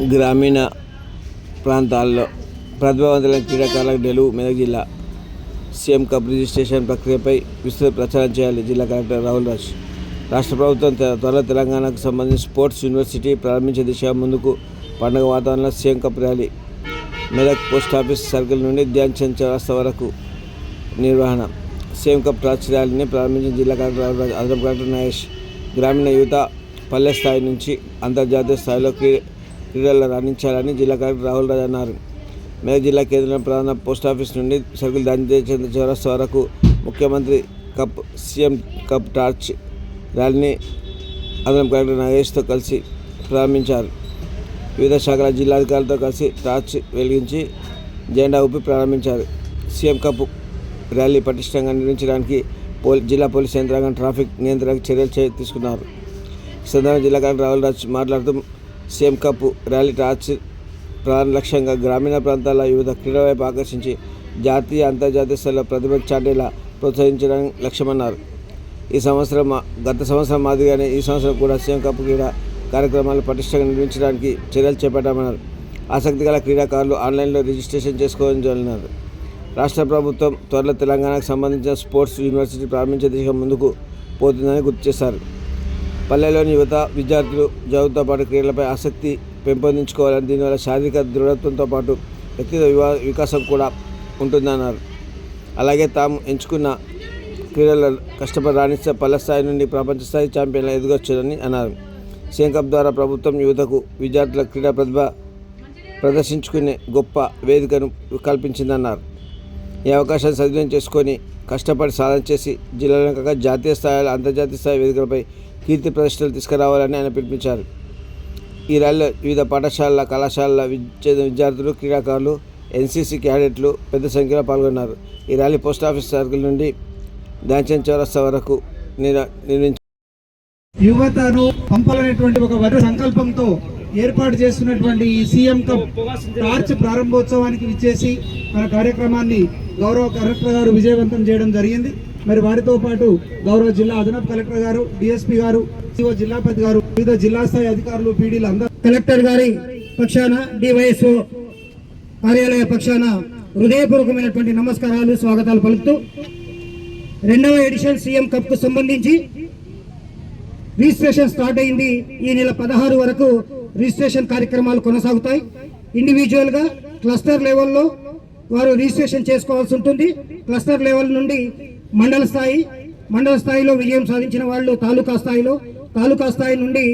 గ్రామీణ ప్రాంతాల్లో ప్రతిభావంతులైన క్రీడాకారులకు నెలవు మెదక్ జిల్లా సీఎం కప్ రిజిస్ట్రేషన్ ప్రక్రియపై విస్తృత ప్రచారం చేయాలి. జిల్లా కలెక్టర్ రాహుల్ రాజ్. రాష్ట్ర ప్రభుత్వం త్వరలో తెలంగాణకు సంబంధించి స్పోర్ట్స్ యూనివర్సిటీ ప్రారంభించే దిశగా ముందుకు పండుగ వాతావరణంలో CM cup rally Medak post office circle నుండి ధ్యాన్ చంద్ చౌరస్తా వరకు నిర్వహణ. సీఎం కప్ టార్చ్ ర్యాలీని ప్రారంభించిన జిల్లా కలెక్టర్ రాహుల్ రాజ్. అదనపు కలెక్టర్ నాగేష్. గ్రామీణ యువత పల్లె స్థాయి నుంచి అంతర్జాతీయ స్థాయిలో క్రీడల్లో రాణించాలని జిల్లా కలెక్టర్ రాహుల్ రాజ్ అన్నారు. మెదక్ జిల్లా కేంద్రం ప్రధాన పోస్టాఫీస్ నుండి సర్కిల్ ధ్యాన్ చంద్ చౌరస్తా వరకు ముఖ్యమంత్రి కప్ సీఎం కప్ టార్చ్ ర్యాలీని అదనపు కలెక్టర్ నాగేష్తో కలిసి ప్రారంభించారు. వివిధ శాఖల జిల్లాధికారులతో కలిసి టార్చ్ వెలిగించి జెండా ఊపి ప్రారంభించారు. సీఎం కప్ ర్యాలీ పటిష్టంగా నిర్వహించడానికి జిల్లా పోలీస్ యంత్రాంగం ట్రాఫిక్ నియంత్రణకు చర్యలు తీసుకున్నారు. ఈ సందర్భంగా జిల్లా కలెక్టర్ రాహుల్ రాజ్ మాట్లాడుతూ సీఎం కప్ ర్యాలీ టార్చ్ ప్రధాన లక్ష్యంగా గ్రామీణ ప్రాంతాల యువత క్రీడల వైపు ఆకర్షించి జాతీయ అంతర్జాతీయ స్థాయిలో ప్రతిభ చాటేలా ప్రోత్సహించడానికి లక్ష్యమన్నారు. గత సంవత్సరం మాదిరిగానే ఈ సంవత్సరం కూడా సీఎం కప్ క్రీడా కార్యక్రమాలు పటిష్టంగా నిర్వహించడానికి చర్యలు చేపట్టామన్నారు. ఆసక్తి గల క్రీడాకారులు ఆన్లైన్లో రిజిస్ట్రేషన్ చేసుకోవాలన్నారు. రాష్ట్ర ప్రభుత్వం త్వరలో తెలంగాణకు సంబంధించిన స్పోర్ట్స్ యూనివర్సిటీ ప్రారంభించే దిశగా ముందుకు పోతుందని గుర్తు చేశారు. పల్లెల్లోని యువత విద్యార్థులు చదువుతో పాటు క్రీడలపై ఆసక్తి పెంపొందించుకోవాలని, దీనివల్ల శారీరక దృఢత్వంతో పాటు వ్యక్తిగత వికాసం కూడా ఉంటుందన్నారు. అలాగే తాము ఎంచుకున్న క్రీడల్లో కష్టపడి రాణిస్తే పల్లె స్థాయి నుండి ప్రపంచ స్థాయి ఛాంపియన్లు ఎదగొచ్చారని అన్నారు. సీఎం కప్ ద్వారా ప్రభుత్వం యువతకు విద్యార్థుల క్రీడా ప్రతిభ ప్రదర్శించుకునే గొప్ప వేదికను కల్పించిందన్నారు. ఈ అవకాశాన్ని సద్వినియోగం చేసుకొని కష్టపడి సాధన చేసి జిల్లాలో కాక జాతీయ స్థాయిలో అంతర్జాతీయ స్థాయి వేదికలపై కీర్తి ప్రతిష్టలు తీసుకురావాలని ఆయన పిలుపునిచ్చారు. ఈ ర్యాలీలో వివిధ పాఠశాలల కళాశాలల విద్యార్థులు, క్రీడాకారులు, ఎన్సీసీ క్యాడెట్లు పెద్ద సంఖ్యలో పాల్గొన్నారు. ఈ ర్యాలీ పోస్టాఫీస్ సర్కిల్ నుండి ధ్యాన్ చంద్ చౌరస్తా వరకు నిర్వహించారు. యువతను పంపాలనేటువంటి ఒక వర సంకల్పంతో ఏర్పాటు చేస్తున్నటువంటి ఈ సీఎం కప్ టార్చ్ ప్రారంభోత్సవానికి విచ్చేసి మన కార్యక్రమాన్ని గౌరవ కలెక్టర్ గారు విజయవంతం చేయడం జరిగింది. మరి వారితో పాటు గౌరవ జిల్లా అదనపు కలెక్టర్ గారు, డిఎస్పీ గారు, జిల్లాపతి గారు, వివిధ జిల్లా స్థాయి అధికారులు, పీడీలు అందరూ కలెక్టర్ గారి పక్షాన, డివైఎస్ఓ కార్యాలయ పక్షాన హృదయపూర్వకమైనటువంటి నమస్కారాలు, స్వాగతాలు పలుకుతూ 2వ ఎడిషన్ సీఎం కప్ కు సంబంధించి రిజిస్ట్రేషన్ స్టార్ట్ అయింది. ఈ నెల 16 వరకు రిజిస్ట్రేషన్ కార్యక్రమాలు కొనసాగుతాయి. ఇండివిజువల్ గా క్లస్టర్ లెవెల్లో వారు రిజిస్ట్రేషన్ చేసుకోవాల్సి ఉంటుంది. క్లస్టర్ లెవెల్ నుండి మండల స్థాయిలో విజయం సాధించిన వాళ్ళు తాలూకా స్థాయి నుండి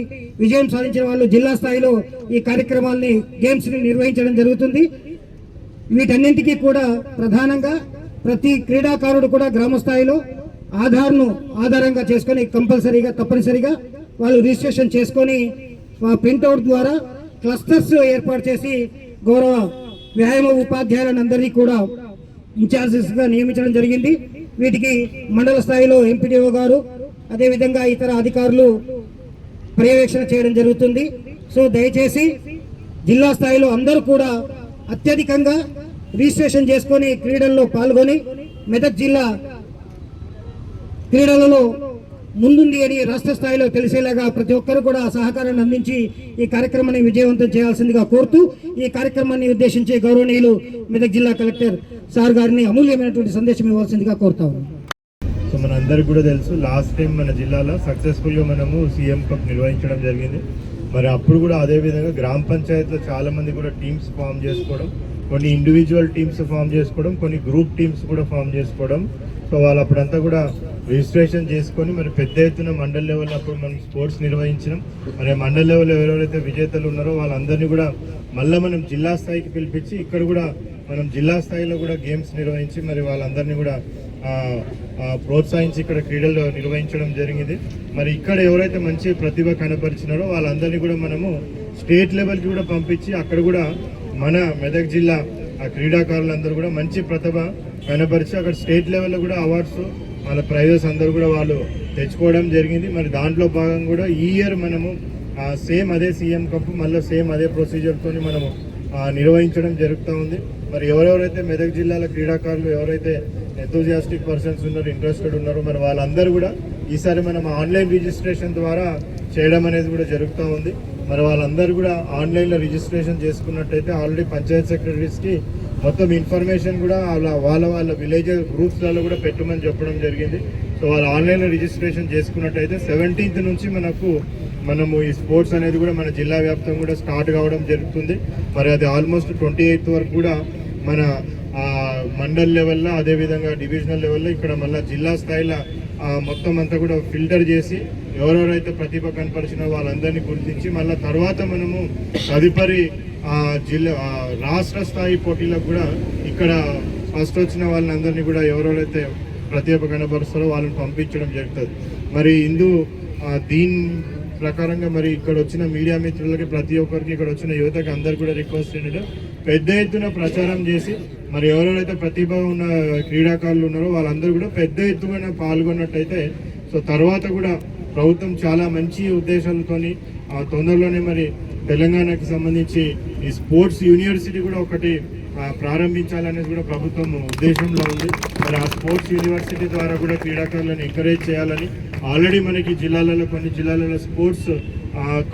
విజయం సాధించిన వాళ్ళు జిల్లా స్థాయిలో ఈ కార్యక్రమాల్ని గేమ్స్ ని నిర్వహించడం జరుగుతుంది. వీటన్నింటికీ కూడా ప్రధానంగా ప్రతి క్రీడాకారుడు కూడా గ్రామ స్థాయిలో ఆధారంగా చేసుకొని తప్పనిసరిగా వాళ్ళు రిజిస్ట్రేషన్ చేసుకొని ప్రింట్అవుట్ ద్వారా క్లస్టర్స్ ఏర్పాటు చేసి గౌరవ వ్యాయామ ఉపాధ్యాయులను అందరినీ కూడా ఇన్ఛార్జెస్ గా నియమించడం జరిగింది. వీటికి మండల స్థాయిలో ఎంపీడీఓ గారు, అదేవిధంగా ఇతర అధికారులు పర్యవేక్షణ చేయడం జరుగుతుంది. సో దయచేసి జిల్లా స్థాయిలో అందరూ కూడా అత్యధికంగా రిజిస్ట్రేషన్ చేసుకొని క్రీడల్లో పాల్గొని మెదక్ జిల్లా క్రీడలలో ముందుంది అని రాష్ట్ర స్థాయిలో తెలిసేలాగా ప్రతి ఒక్కరు కూడా సహకారాన్ని అందించి ఈ కార్యక్రమాన్ని విజయవంతం చేయాల్సిందిగా కోరుతూ ఈ కార్యక్రమాన్ని ఉద్దేశించి గౌరవనీయులు మెదక్ జిల్లా కలెక్టర్ సార్ గారిని అమూల్యమైనటువంటి సందేశం ఇవ్వాల్సిందిగా కోరుతా ఉన్నాం. సో మన అందరికి కూడా తెలుసు, లాస్ట్ టైం మన జిల్లాలో సక్సెస్ఫుల్గా మనము సీఎం కప్ నిర్వహించడం జరిగింది. మరి అప్పుడు కూడా అదేవిధంగా గ్రామ పంచాయతీలో చాలా మంది కూడా టీమ్స్ ఫామ్ చేసుకోవడం, కొన్ని ఇండివిజువల్ టీమ్స్ ఫామ్ చేసుకోవడం, కొన్ని గ్రూప్ టీమ్స్ కూడా ఫామ్ చేసుకోవడం. సో వాళ్ళు అప్పుడంతా కూడా రిజిస్ట్రేషన్ చేసుకొని మరి పెద్ద ఎత్తున మండల్ లెవెల్ అప్పుడు మనం స్పోర్ట్స్ నిర్వహించినాం. మరి మండల్ లెవెల్ ఎవరెవరైతే విజేతలు ఉన్నారో వాళ్ళందరినీ కూడా మళ్ళీ మనం జిల్లా స్థాయికి పిలిపించి ఇక్కడ కూడా మనం జిల్లా స్థాయిలో కూడా గేమ్స్ నిర్వహించి మరి వాళ్ళందరినీ కూడా ప్రోత్సహించి ఇక్కడ క్రీడలు నిర్వహించడం జరిగింది. మరి ఇక్కడ ఎవరైతే మంచి ప్రతిభ కనపరిచినారో వాళ్ళందరినీ కూడా మనము స్టేట్ లెవెల్కి కూడా పంపించి అక్కడ కూడా మన మెదక్ జిల్లా క్రీడాకారులందరూ కూడా మంచి ప్రతిభ కనపరిచి అక్కడ స్టేట్ లెవెల్లో కూడా అవార్డ్స్ వాళ్ళ ప్రైజెస్ అందరూ కూడా వాళ్ళు తెచ్చుకోవడం జరిగింది. మరి దాంట్లో భాగంగా కూడా ఈ ఇయర్ మనము సేమ్ అదే సీఎం కప్ మళ్ళీ సేమ్ అదే ప్రొసీజర్తో మనము నిర్వహించడం జరుగుతూ ఉంది. మరి ఎవరెవరైతే మెదక్ జిల్లాల క్రీడాకారులు ఎవరైతే ఎంతూజియాస్టిక్ పర్సన్స్ ఉన్నారో, ఇంట్రెస్టెడ్ ఉన్నారో, మరి వాళ్ళందరూ కూడా ఈసారి మనం ఆన్లైన్ రిజిస్ట్రేషన్ ద్వారా చేయడం అనేది కూడా జరుగుతూ ఉంది. మరి వాళ్ళందరూ కూడా ఆన్లైన్లో రిజిస్ట్రేషన్ చేసుకున్నట్టయితే ఆల్రెడీ పంచాయత్ సెక్రటరీస్కి మొత్తం ఇన్ఫర్మేషన్ కూడా వాళ్ళ విలేజ్ గ్రూప్స్లలో కూడా పెట్టమని చెప్పడం జరిగింది. సో వాళ్ళు ఆన్లైన్లో రిజిస్ట్రేషన్ చేసుకున్నట్టయితే 17th నుంచి మనము ఈ స్పోర్ట్స్ అనేది కూడా మన జిల్లా వ్యాప్తంగా కూడా స్టార్ట్ కావడం జరుగుతుంది. మరి అది ఆల్మోస్ట్ 28th వరకు కూడా మన మండల్ లెవెల్లో, అదేవిధంగా డివిజనల్ లెవెల్లో, ఇక్కడ మళ్ళీ జిల్లా స్థాయిలో మొత్తం అంతా కూడా ఫిల్టర్ చేసి ఎవరెవరైతే ప్రతిభ కనపరిచిన వాళ్ళందరినీ గుర్తించి మళ్ళీ తర్వాత మనము తదుపరి రాష్ట్ర స్థాయి పోటీలకు కూడా ఇక్కడ ఫస్ట్ వచ్చిన వాళ్ళందరినీ కూడా ఎవరెవరైతే ప్రతిభ కనపరుస్తారో వాళ్ళని పంపించడం జరుగుతుంది. మరి దీని ప్రకారంగా మరి ఇక్కడ వచ్చిన మీడియా మిత్రులకి, ప్రతి ఒక్కరికి, ఇక్కడ వచ్చిన యువతకి అందరు కూడా రిక్వెస్ట్ ఏంటంటే పెద్ద ఎత్తున ప్రచారం చేసి మరి ఎవరెవరైతే ప్రతిభ ఉన్న క్రీడాకారులు ఉన్నారో వాళ్ళందరూ కూడా పెద్ద ఎత్తున పాల్గొన్నట్టయితే సో తర్వాత కూడా ప్రభుత్వం చాలా మంచి ఉద్దేశాలతోని తొందరలోనే మరి తెలంగాణకి సంబంధించి ఈ స్పోర్ట్స్ యూనివర్సిటీ కూడా ఒకటి ప్రారంభించాలనేది కూడా ప్రభుత్వం ఉద్దేశంలో ఉంది. మరి ఆ స్పోర్ట్స్ యూనివర్సిటీ ద్వారా కూడా క్రీడాకారులను ఎంకరేజ్ చేయాలని ఆల్రెడీ మనకి కొన్ని జిల్లాలలో స్పోర్ట్స్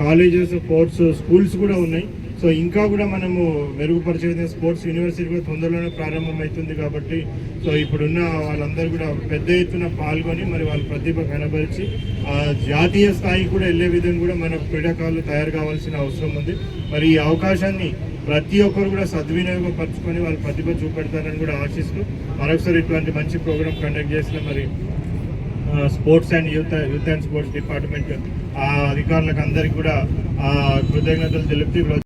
కాలేజెస్, స్పోర్ట్స్ స్కూల్స్ కూడా ఉన్నాయి. సో ఇంకా కూడా మనము మెరుగుపరిచే స్పోర్ట్స్ యూనివర్సిటీ కూడా తొందరలోనే ప్రారంభమవుతుంది కాబట్టి సో ఇప్పుడున్న వాళ్ళందరూ కూడా పెద్ద ఎత్తున పాల్గొని మరి వాళ్ళ ప్రతిభ కనబరిచి జాతీయ స్థాయికి కూడా వెళ్ళే విధంగా కూడా మన క్రీడాకారులు తయారు కావాల్సిన అవసరం ఉంది. మరి ఈ అవకాశాన్ని ప్రతి ఒక్కరు కూడా సద్వినియోగపరచుకొని వాళ్ళ ప్రతిభ చూపెడతారని కూడా ఆశిస్తూ మరొకసారి ఇటువంటి మంచి ప్రోగ్రామ్ కండక్ట్ చేసిన మరి sports and youth and sports department అధికారులకు అందరికీ కూడా కృతజ్ఞతలు తెలుపుతూ